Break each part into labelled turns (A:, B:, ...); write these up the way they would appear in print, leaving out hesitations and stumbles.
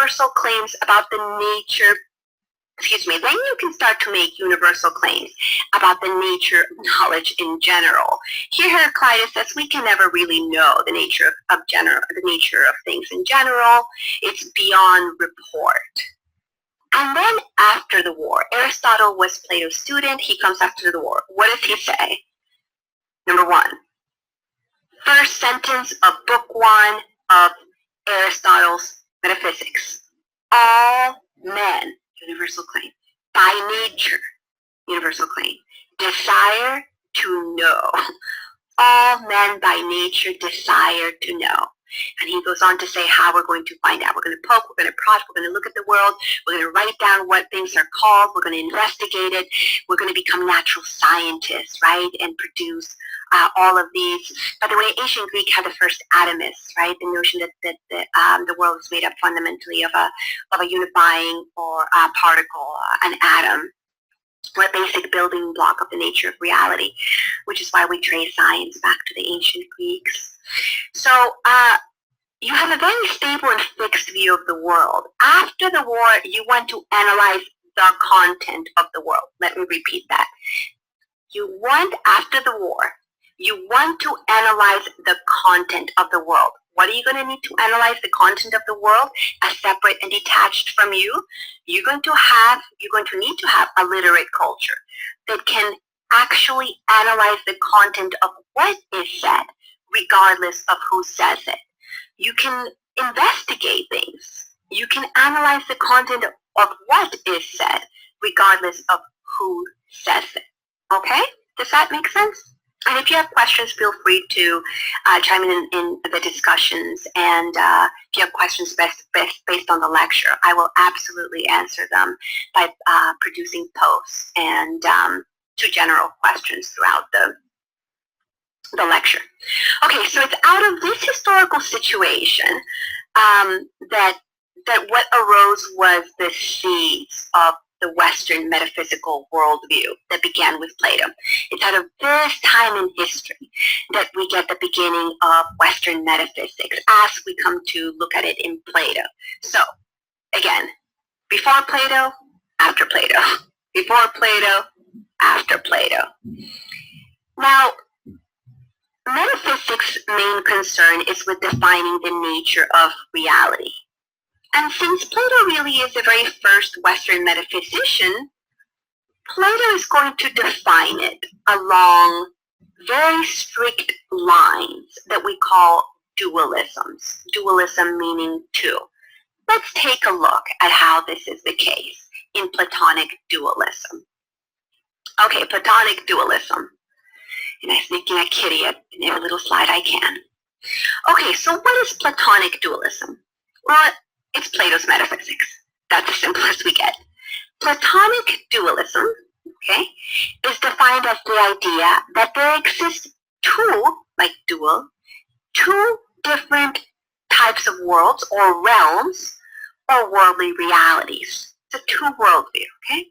A: universal claims about the nature, then you can start to make universal claims about the nature of knowledge in general. Here Heraclitus says we can never really know the nature of things in general. It's beyond report. And then after the war, Aristotle was Plato's student. He comes after the war. What does he say? Number one, first sentence of book 1 of Aristotle's Metaphysics. All men, universal claim, by nature, universal claim, desire to know. All men by nature desire to know. And he goes on to say how we're going to find out. We're going to poke, we're going to prod, we're going to look at the world, we're going to write down what things are called, we're going to investigate it, we're going to become natural scientists, right, and produce all of these. By the way, ancient Greek had the first atomists, right, the notion that the world is made up fundamentally of a unifying or particle, an atom, or a basic building block of the nature of reality, which is why we trace science back to the ancient Greeks. So you have a very stable and fixed view of the world. After the war, you want to analyze the content of the world. Let me repeat that. After the war, you want to analyze the content of the world. What are you going to need to analyze the content of the world as separate and detached from you? You're going to need to have a literate culture that can actually analyze the content of what is said, regardless of who says it. You can investigate things. You can analyze the content of what is said, regardless of who says it. Okay? Does that make sense? And if you have questions, feel free to chime in the discussions. And if you have questions based on the lecture, I will absolutely answer them by producing posts and 2 general questions throughout the lecture. Okay, so it's out of this historical situation that what arose was the seeds of the Western metaphysical worldview that began with Plato. It's out of this time in history that we get the beginning of Western metaphysics as we come to look at it in Plato. So, again, before Plato, after Plato. Before Plato, after Plato. Now, metaphysics' main concern is with defining the nature of reality. And since Plato really is the very first Western metaphysician, Plato is going to define it along very strict lines that we call dualisms. Dualism meaning two. Let's take a look at how this is the case in Platonic dualism. Okay, Platonic dualism. And I'm sneaking a kitty in every little slide I can. Okay, so what is Platonic dualism? Well, it's Plato's metaphysics. That's the simplest we get. Platonic dualism, okay, is defined as the idea that there exist two different types of worlds or realms or worldly realities. It's a two worldview, okay?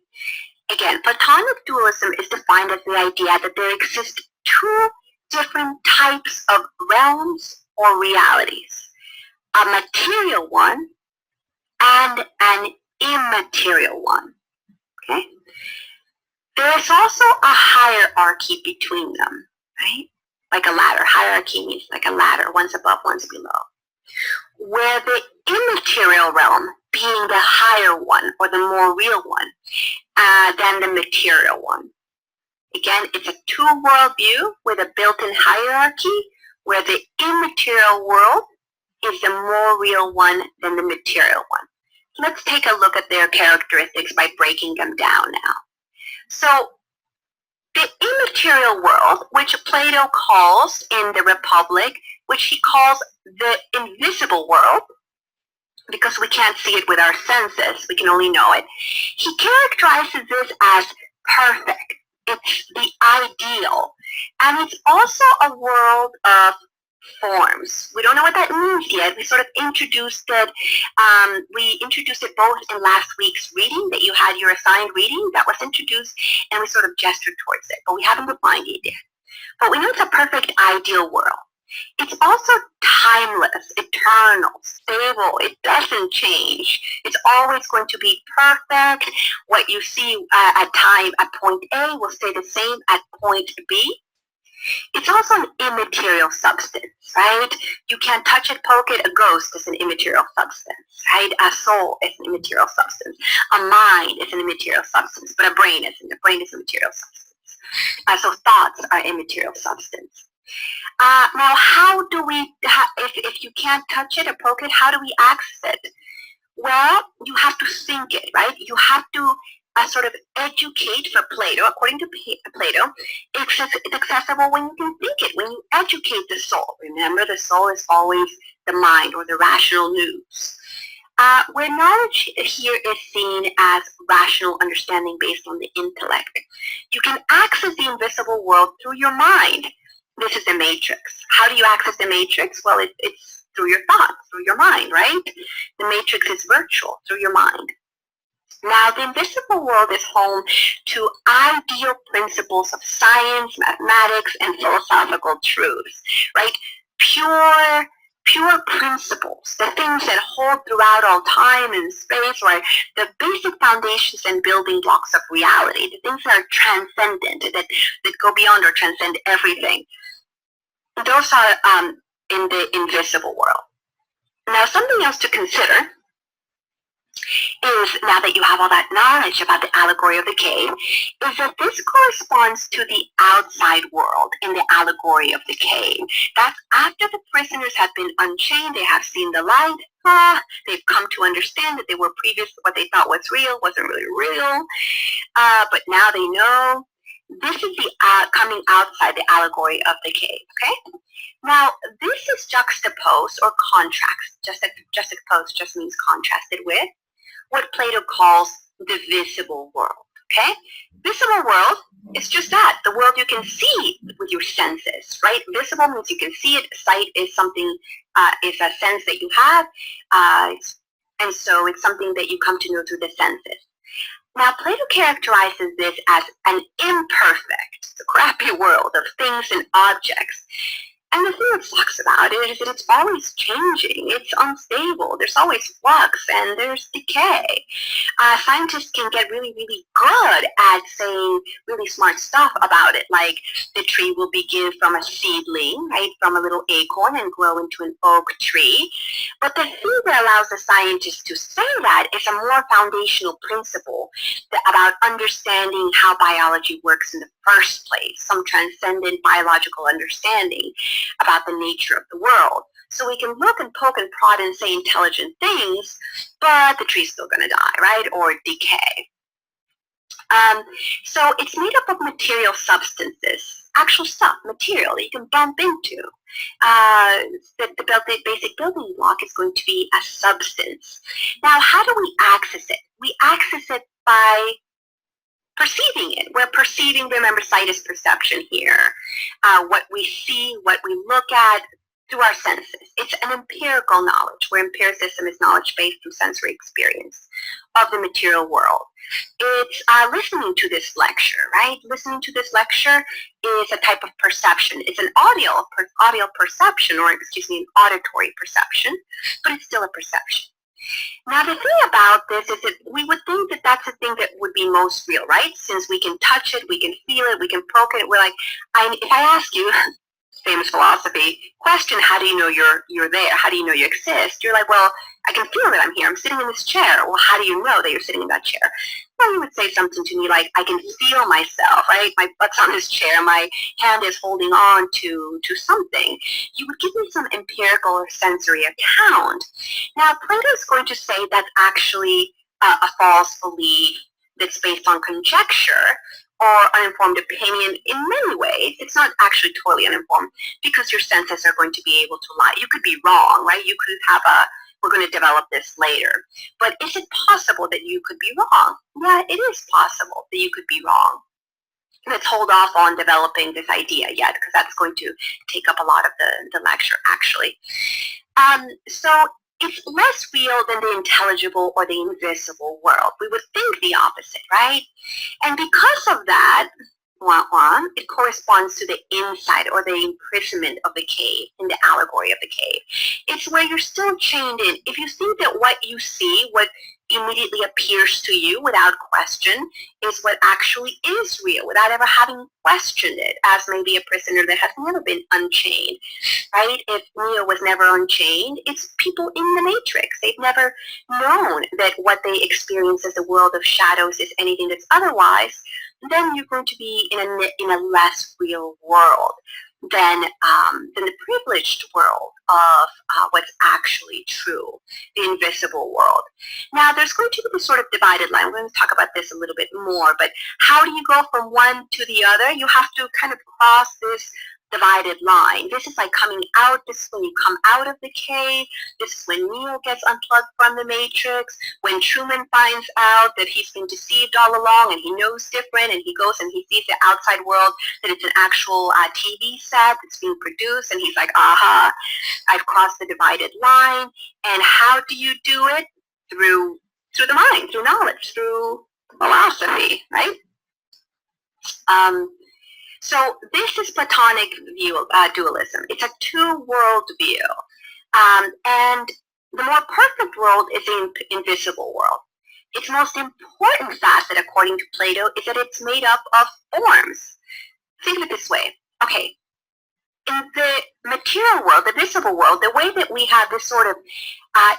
A: Again, Platonic dualism is defined as the idea that there exist 2 different types of realms or realities. A material one and an immaterial one, okay? There is also a hierarchy between them, right? Like a ladder. Hierarchy means like a ladder, one's above, one's below. Where the immaterial realm being the higher one or the more real one than the material one. Again, it's a two-world view with a built-in hierarchy where the immaterial world is the more real one than the material one. Let's take a look at their characteristics by breaking them down now. So, the immaterial world, which Plato calls in the Republic, which he calls the invisible world, because we can't see it with our senses, we can only know it. He characterizes this as perfect. It's the ideal. And it's also a world of forms. We don't know what that means yet. We sort of introduced it. We introduced it both in last week's reading that you had your assigned reading that was introduced, and we sort of gestured towards it, but we haven't defined it yet. But we know it's a perfect ideal world. It's also timeless, eternal, stable. It doesn't change. It's always going to be perfect. What you see at point A will stay the same at point B. It's also an immaterial substance, right? You can't touch it, poke it. A ghost is an immaterial substance, right? A soul is an immaterial substance. A mind is an immaterial substance, but a brain isn't. A brain is a material substance. So thoughts are immaterial substance. Now, how do we, if you can't touch it or poke it, how do we access it? Well, you have to think it, right? You have to sort of educate for Plato. According to Plato, it's accessible when you can think it, when you educate the soul. Remember, the soul is always the mind or the rational nous. Where knowledge here is seen as rational understanding based on the intellect. You can access the invisible world through your mind. This is the matrix. How do you access the matrix? Well, it's through your thoughts, through your mind, right? The matrix is virtual, through your mind. Now, the invisible world is home to ideal principles of science, mathematics, and philosophical truths, right? Pure principles, the things that hold throughout all time and space, right? The basic foundations and building blocks of reality, the things that are transcendent, that go beyond or transcend everything. Those are in the invisible world. Now, something else to consider is, now that you have all that knowledge about the allegory of the cave, is that this corresponds to the outside world in the allegory of the cave. That's after the prisoners have been unchained, they have seen the light, they've come to understand that they were what they thought was real wasn't really real, but now they know. This is the coming outside the allegory of the cave, okay? Now, this is juxtaposed or juxtaposed just means contrasted with what Plato calls the visible world, okay? Visible world is just that, the world you can see with your senses, right? Visible means you can see it. Sight is something, is a sense that you have, and so it's something that you come to know through the senses. Now, Plato characterizes this as an imperfect, crappy world of things and objects. And the thing that sucks about it is that it's always changing. It's unstable. There's always flux and there's decay. Scientists can get really, really good at saying really smart stuff about it, like the tree will begin from a seedling, right, from a little acorn and grow into an oak tree. But the thing that allows the scientists to say that is a more foundational principle about understanding how biology works in the first place, some transcendent biological understanding about the nature of the world. So we can look and poke and prod and say intelligent things, but the tree's still going to die, right, or decay. So it's made up of material substances, actual stuff, material that you can bump into. The basic building block is going to be a substance. Now, how do we access it? We access it by perceiving it. We're perceiving, remember, sight is perception here. What we see, what we look at through our senses. It's an empirical knowledge, where empiricism is knowledge based through sensory experience of the material world. It's listening to this lecture, right? Listening to this lecture is a type of perception. It's an audio perception, or excuse me, an auditory perception, but it's still a perception. Now, the thing about this is that we would think that that's the thing that would be most real, right? Since we can touch it, we can feel it, we can poke it. We're like, if I ask you, famous philosophy question, how do you know you're there? How do you know you exist? You're like, well, I can feel that I'm here. I'm sitting in this chair. Well, how do you know that you're sitting in that chair? Well, you would say something to me like, I can feel myself, right? My butt's on this chair. My hand is holding on to something. You would give me some empirical or sensory account. Now, Plato is going to say that's actually a false belief that's based on conjecture or uninformed opinion in many ways. It's not actually totally uninformed because your senses are going to be able to lie. You could be wrong, right? You could have we're going to develop this later. But is it possible that you could be wrong? Yeah, it is possible that you could be wrong. Let's hold off on developing this idea yet, because that's going to take up a lot of the lecture, actually. So it's less real than the intelligible or the invisible world. We would think the opposite, right? And because of that, it corresponds to the inside or the imprisonment of the cave, in the allegory of the cave. It's where you're still chained in. If you think that what you see, what immediately appears to you without question, is what actually is real, without ever having questioned it, as maybe a prisoner that has never been unchained, right? If Neo was never unchained, it's people in the Matrix. They've never known that what they experience as a world of shadows is anything that's otherwise. Then you're going to be in a less real world than the privileged world of what's actually true, the invisible world. Now, there's going to be this sort of divided line. We're going to talk about this a little bit more, but how do you go from one to the other? You have to kind of cross this divided line. This is like coming out. This is when you come out of the cave. This is when Neo gets unplugged from the Matrix. When Truman finds out that he's been deceived all along and he knows different, and he goes and he sees the outside world, that it's an actual TV set that's being produced, and he's like, aha, I've crossed the divided line. And how do you do it? Through the mind, through knowledge, through philosophy, right? So this is Platonic view, dualism. It's a two-world view. And the more perfect world is the invisible world. Its most important facet, according to Plato, is that it's made up of forms. Think of it this way. Okay, in the material world, the visible world, the way that we have this sort of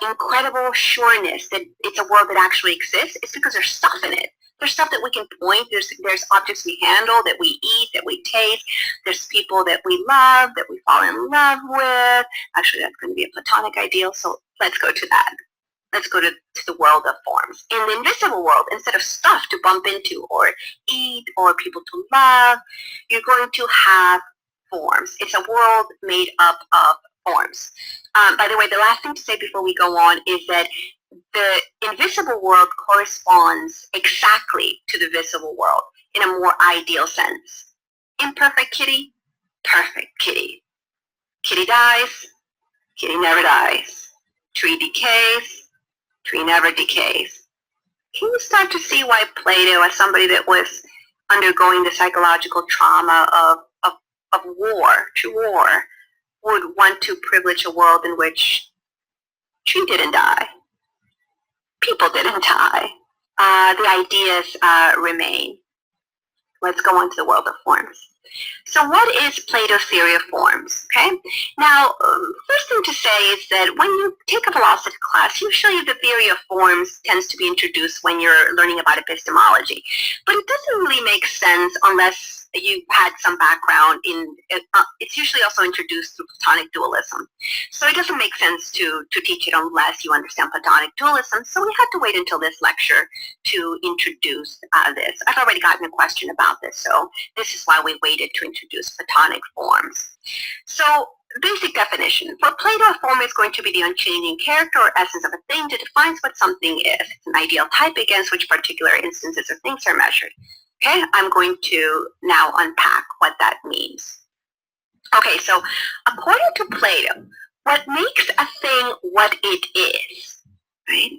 A: incredible sureness that it's a world that actually exists is because there's stuff in it. There's stuff that we can point. There's objects we handle, that we eat, that we taste. There's people that we love, that we fall in love with. Actually, that's going to be a Platonic ideal, so let's go to that. Let's go to the world of forms. In the invisible world, instead of stuff to bump into or eat or people to love, you're going to have forms. It's a world made up of forms. By the way, the last thing to say before we go on is that the invisible world corresponds exactly to the visible world in a more ideal sense. Imperfect kitty, perfect kitty. Kitty dies, kitty never dies. Tree decays, tree never decays. Can you start to see why Plato, as somebody that was undergoing the psychological trauma of war, true war, would want to privilege a world in which tree didn't die, people didn't die, the ideas remain. Let's go on to the world of forms. So what is Plato's theory of forms? Okay. Now, first thing to say is that when you take a philosophy class, usually the theory of forms tends to be introduced when you're learning about epistemology. But it doesn't really make sense unless you had some background in it. It's usually also introduced through Platonic dualism. So it doesn't make sense to teach it unless you understand Platonic dualism. So we had to wait until this lecture to introduce this. I've already gotten a question about this, so this is why we waited to introduce Platonic forms. So, basic definition. For Plato, a form is going to be the unchanging character or essence of a thing that defines what something is. It's an ideal type against which particular instances or things are measured. Okay, I'm going to now unpack what that means. Okay, so according to Plato, what makes a thing what it is, right?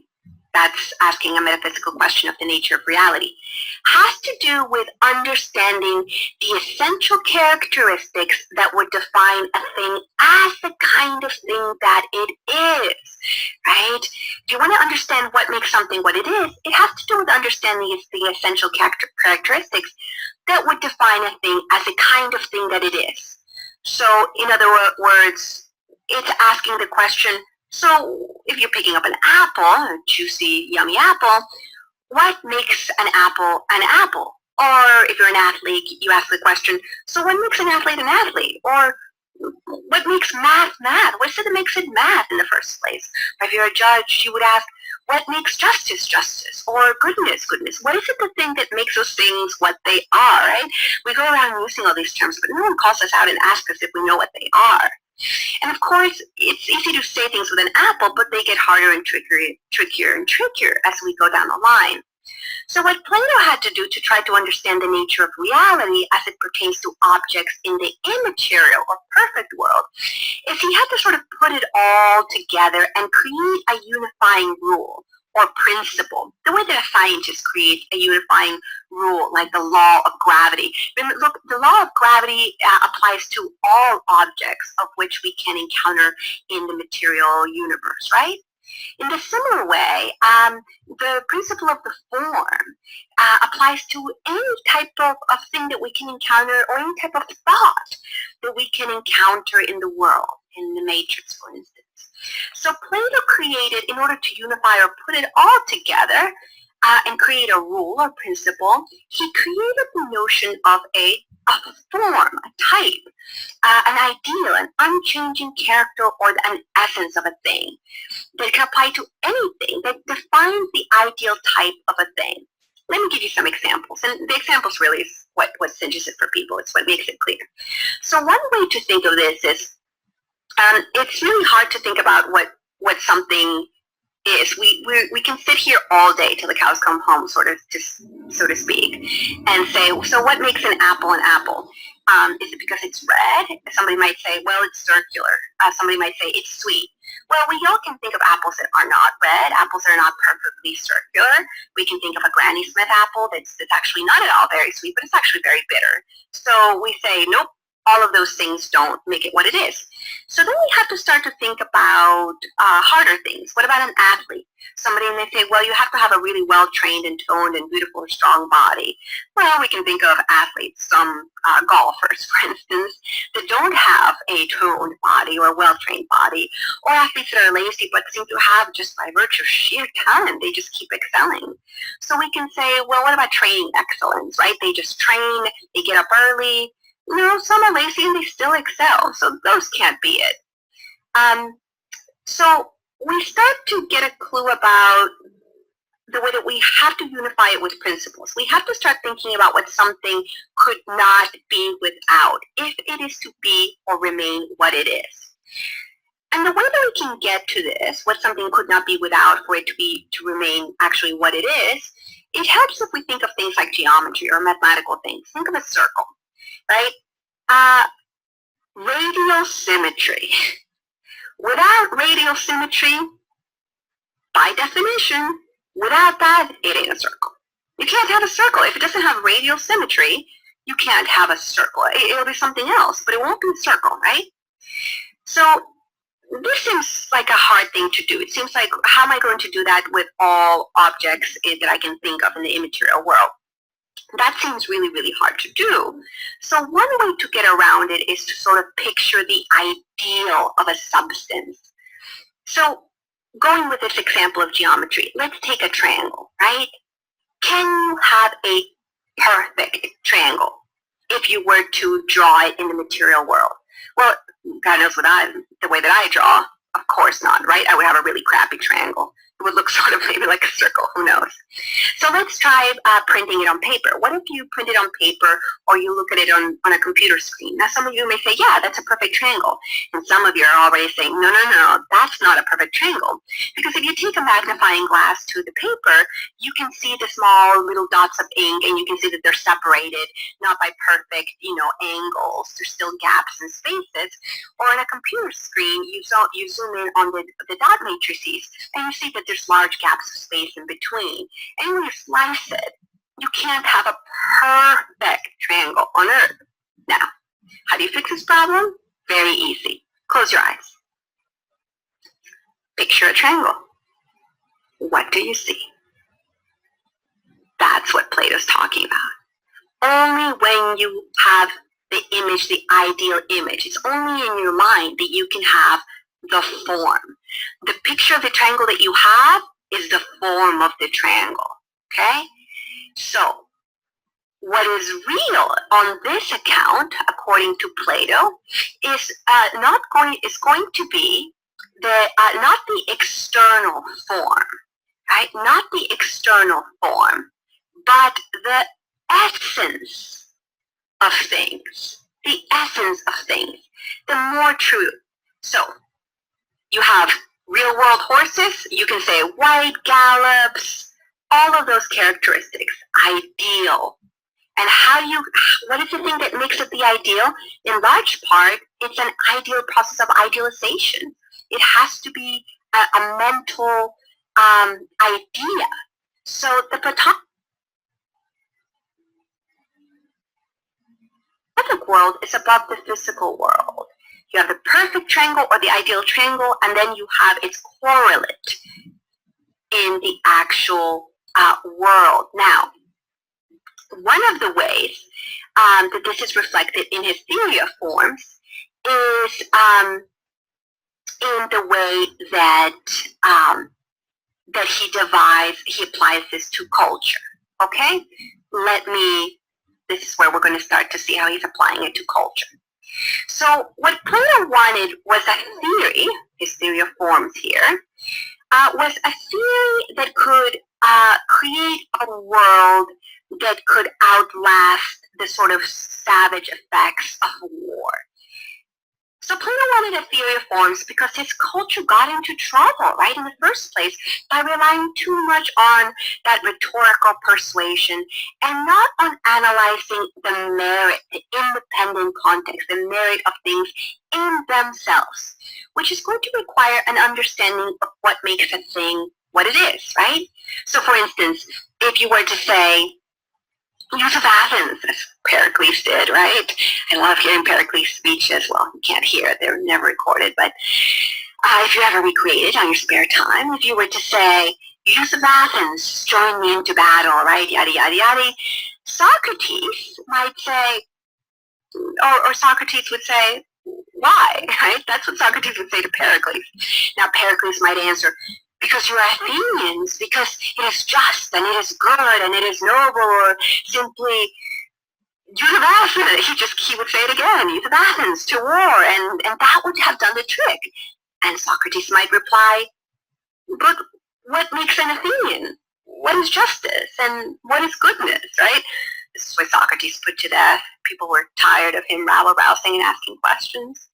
A: That's asking a metaphysical question of the nature of reality, has to do with understanding the essential characteristics that would define a thing as the kind of thing that it is, right? If you want to understand what makes something what it is, it has to do with understanding the essential characteristics that would define a thing as the kind of thing that it is. So, in other words, it's asking the question, so if you're picking up an apple, a juicy, yummy apple, what makes an apple an apple? Or if you're an athlete, you ask the question, so what makes an athlete an athlete? Or what makes math math? What is it that makes it math in the first place? Or if you're a judge, you would ask, what makes justice justice? Or goodness goodness? What is it the thing that makes those things what they are, right? We go around using all these terms, but no one calls us out and asks us if we know what they are. And of course, it's easy to say things with an apple, but they get harder and trickier and trickier as we go down the line. So what Plato had to do to try to understand the nature of reality as it pertains to objects in the immaterial or perfect world is he had to sort of put it all together and create a unifying rule or principle the way that a scientist creates a unifying rule, like the law of gravity. Look, the law of gravity applies to all objects of which we can encounter in the material universe, right? In a similar way, the principle of the form applies to any type of thing that we can encounter, or any type of thought that we can encounter in the world, in the matrix, for instance. So Plato created, in order to unify or put it all together and create a rule or principle, he created the notion of a form, a type, an ideal, an unchanging character, or an essence of a thing that can apply to anything, that defines the ideal type of a thing. Let me give you some examples. And the examples really is what cinches it for people. It's what makes it clear. So one way to think of this is, it's really hard to think about what something is. We can sit here all day till the cows come home, sort of, just so to speak, and say, so what makes an apple an apple? Is it because it's red? Somebody might say, well, it's circular. Somebody might say it's sweet. Well, we all can think of apples that are not red, apples that are not perfectly circular. We can think of a Granny Smith apple that's actually not at all very sweet, but it's actually very bitter. So we say, nope, all of those things don't make it what it is. So then we have to start to think about harder things. What about an athlete? Somebody may say, well, you have to have a really well-trained and toned and beautiful, strong body. Well, we can think of athletes, some golfers, for instance, that don't have a toned body or a well-trained body, or athletes that are lazy but seem to have, just by virtue of sheer talent, they just keep excelling. So we can say, well, what about training excellence, right? They just train, they get up early. No, some are lazy and they still excel, so those can't be it. So we start to get a clue about the way that we have to unify it with principles. We have to start thinking about what something could not be without, if it is to be or remain what it is. And the way that we can get to this, what something could not be without for it to remain actually what it is, it helps if we think of things like geometry or mathematical things. Think of a circle. Right? Radial symmetry. Without radial symmetry, by definition, without that, it ain't a circle. You can't have a circle. If it doesn't have radial symmetry, you can't have a circle. It'll be something else, but it won't be a circle, right? So this seems like a hard thing to do. It seems like, how am I going to do that with all objects that I can think of in the immaterial world? That seems really, really hard to do. So one way to get around it is to sort of picture the ideal of a substance. So going with this example of geometry, let's take a triangle, right? Can you have a perfect triangle if you were to draw it in the material world? Well, God knows the way that I draw, of course not, right? I would have a really crappy triangle. It would look sort of maybe like a circle, who knows? So let's try printing it on paper. What if you print it on paper, or you look at it on a computer screen? Now some of you may say, yeah, that's a perfect triangle. And some of you are already saying, no, that's not a perfect triangle. Because if you take a magnifying glass to the paper, you can see the small little dots of ink, and you can see that they're separated, not by perfect, angles. There's still gaps and spaces. Or on a computer screen, you zoom in on the dot matrices, and you see that there's large gaps of space in between. And when you slice it, you can't have a perfect triangle on Earth. Now, how do you fix this problem? Very easy. Close your eyes. Picture a triangle. What do you see? That's what Plato's talking about. Only when you have the image, the ideal image, it's only in your mind that you can have the form. The picture of the triangle that you have is the form of the triangle, okay? So, what is real on this account, according to Plato, is going to be not the external form, right? Not the external form, but the essence of things. The essence of things. The more true. So, you have real-world horses. You can say white gallops, all of those characteristics. Ideal. And what is the thing that makes it the ideal? In large part, it's an ideal process of idealization. It has to be a mental idea So the Platonic world is above the physical world. You have the perfect triangle or the ideal triangle, and then you have its correlate in the actual world. Now, one of the ways that this is reflected in his theory of forms is in the way that that he applies this to culture. Okay, this is where we're going to start to see how he's applying it to culture. So what Plato wanted was a theory, his theory of forms here, was a theory that could create a world that could outlast the sort of savage effects of war. So Plato wanted a theory of forms because his culture got into trouble, right, in the first place by relying too much on that rhetorical persuasion and not on analyzing the merit, the independent context, the merit of things in themselves, which is going to require an understanding of what makes a thing what it is, right? So for instance, if you were to say, Youth of Athens, as Pericles did, right? I love hearing Pericles' speeches. Well, you can't hear it, they're never recorded, but if you ever recreate it on your spare time, if you were to say, Youth of Athens, join me into battle, right? Yada, yada, yada. Socrates might say, or Socrates would say, why, right? That's what Socrates would say to Pericles. Now, Pericles might answer, because you are Athenians, because it is just and it is good and it is noble, or simply Youth of Athens. He would say it again, Youth of Athens to war, and that would have done the trick. And Socrates might reply, but what makes an Athenian? What is justice and what is goodness, right? This is why Socrates put to death. People were tired of him rabble-rousing and asking questions.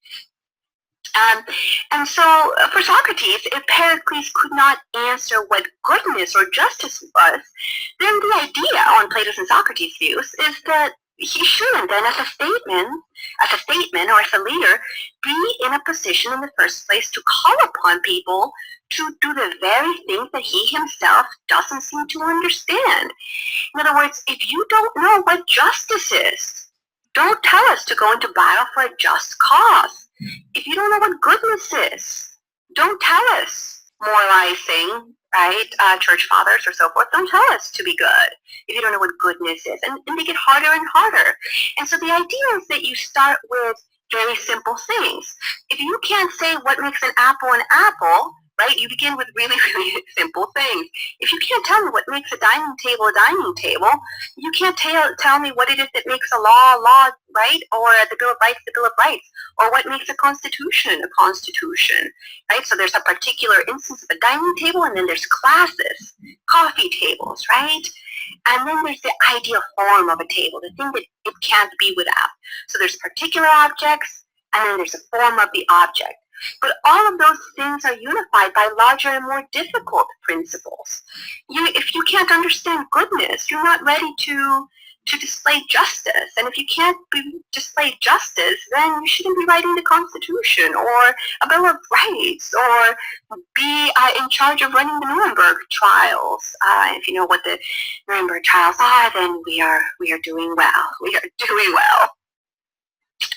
A: And so for Socrates, if Pericles could not answer what goodness or justice was, then the idea on Plato's and Socrates' views is that he shouldn't then, as a statement or as a leader, be in a position in the first place to call upon people to do the very things that he himself doesn't seem to understand. In other words, if you don't know what justice is, don't tell us to go into battle for a just cause. If you don't know what goodness is, don't tell us, moralizing, right, church fathers or so forth, don't tell us to be good if you don't know what goodness is, and make it harder and harder. And so the idea is that you start with very simple things. If you can't say what makes an apple, right, you begin with really, really simple things. If you can't tell me what makes a dining table, you can't tell me what it is that makes a law, right, or the Bill of Rights, or what makes a constitution, right? So there's a particular instance of a dining table, and then there's classes, coffee tables, right? And then there's the ideal form of a table, the thing that it can't be without. So there's particular objects, and then there's the form of the object. But all of those things are unified by larger and more difficult principles. If you can't understand goodness, you're not ready to display justice. And if you can't display justice, then you shouldn't be writing the Constitution or a Bill of Rights or be in charge of running the Nuremberg trials. If you know what the Nuremberg trials are, then we are doing well. We are doing well.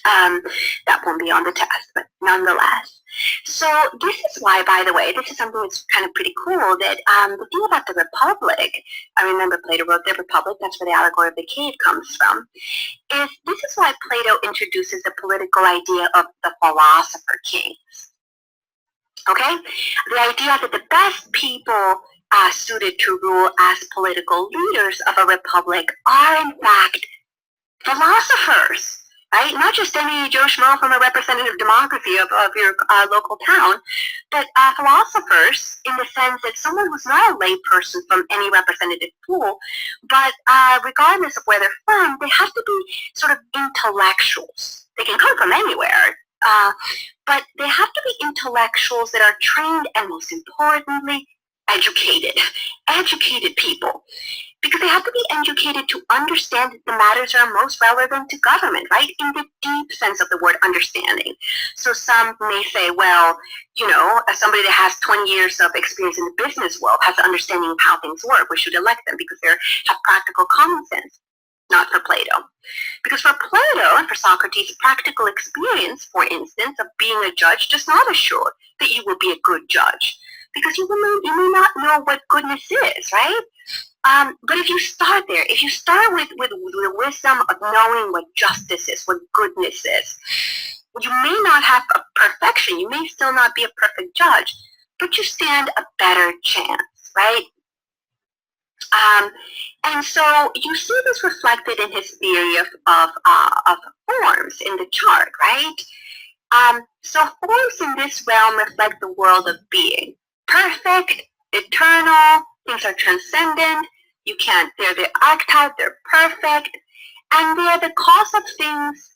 A: That won't be on the test, but nonetheless. So this is why, by the way, this is something that's kind of pretty cool, that the thing about the Republic, I remember Plato wrote the Republic, that's where the allegory of the cave comes from, is this is why Plato introduces the political idea of the philosopher kings. Okay? The idea that the best people suited to rule as political leaders of a republic are, in fact, philosophers. Right? Not just any Joe Schmo from a representative democracy of your local town, but philosophers, in the sense that someone who's not a lay person from any representative pool, but regardless of where they're from, they have to be sort of intellectuals. They can come from anywhere, but they have to be intellectuals that are trained and, most importantly, educated people. Because they have to be educated to understand the matters that are most relevant to government, right? In the deep sense of the word understanding. So some may say, well, you know, as somebody that has 20 years of experience in the business world has an understanding of how things work, we should elect them because they have practical common sense. Not for Plato. Because for Plato and for Socrates, practical experience, for instance, of being a judge does not assure that you will be a good judge. Because you may not know what goodness is, right? But if you start there, if you start with the wisdom of knowing what justice is, what goodness is, you may not have a perfection, you may still not be a perfect judge, but you stand a better chance, right? And so you see this reflected in his theory of forms in the chart, right? So forms in this realm reflect the world of being. Perfect, eternal, things are transcendent, they're the archetype, they're perfect, and they're the cause of things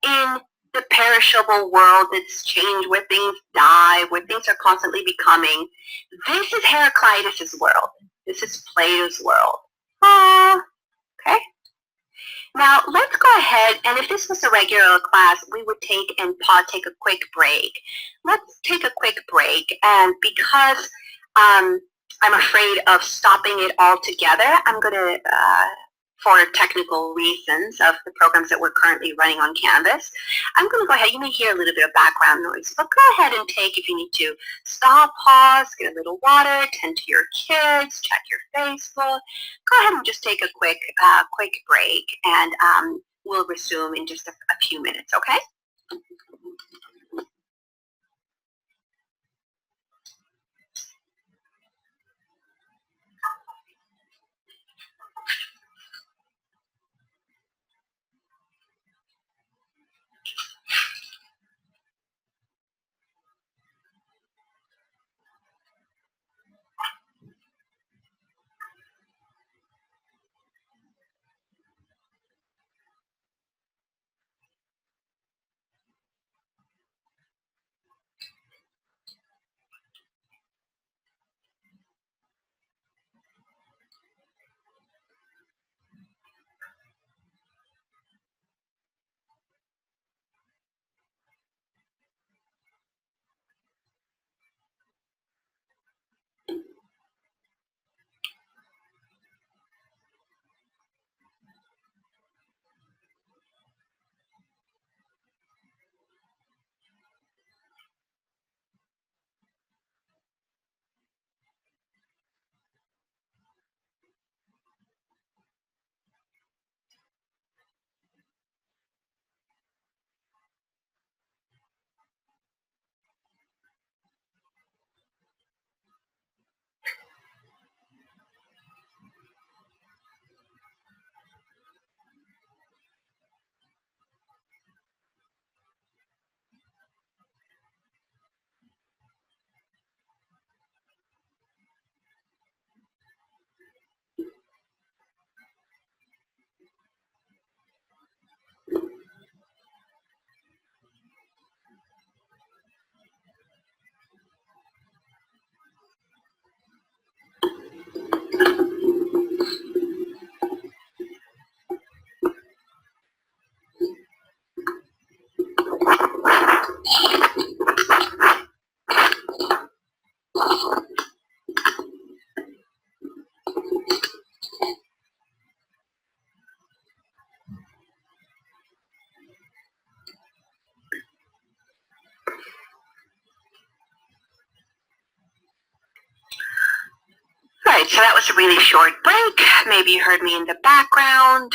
A: in the perishable world that's changed, where things die, where things are constantly becoming. This is Heraclitus' world. This is Plato's world. Okay. Now let's go ahead, and if this was a regular class, we would take a quick break. Let's take a quick break, and because I'm afraid of stopping it all together, I'm going to, for technical reasons of the programs that we're currently running on Canvas, I'm going to go ahead. You may hear a little bit of background noise, but go ahead and take, if you need to, stop, pause, get a little water, tend to your kids, check your Facebook. Go ahead and just take a quick break, and we'll resume in just a few minutes, okay? All right, so that was a really short break. Maybe you heard me in the background,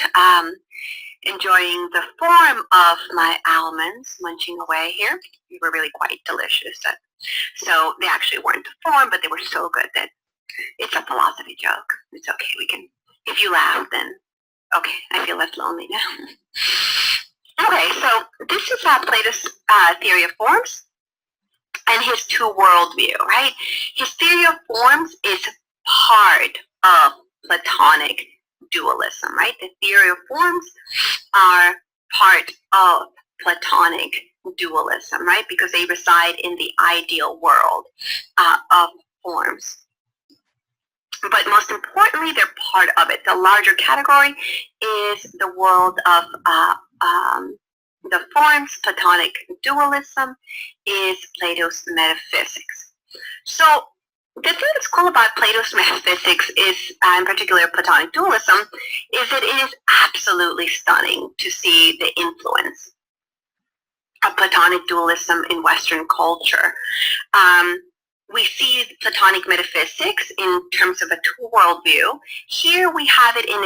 A: enjoying the form of my almonds, munching away here. They were really quite delicious. So they actually weren't the form, but they were so good that it's a philosophy joke. It's okay. We can, if you laugh, then okay, I feel less lonely now. Okay, so this is Plato's theory of forms and his two worldview, right? His theory of forms is part of Platonic dualism, right? The theory of forms are part of Platonic dualism, right? Because they reside in the ideal world of forms. but most importantly, they're part of it. The larger category is the world of the forms. Platonic dualism is Plato's metaphysics. So the thing that's cool about Plato's metaphysics is, in particular Platonic dualism, is that it is absolutely stunning to see the influence of Platonic dualism in Western culture. We see Platonic metaphysics in terms of a two-world view. Here we have it in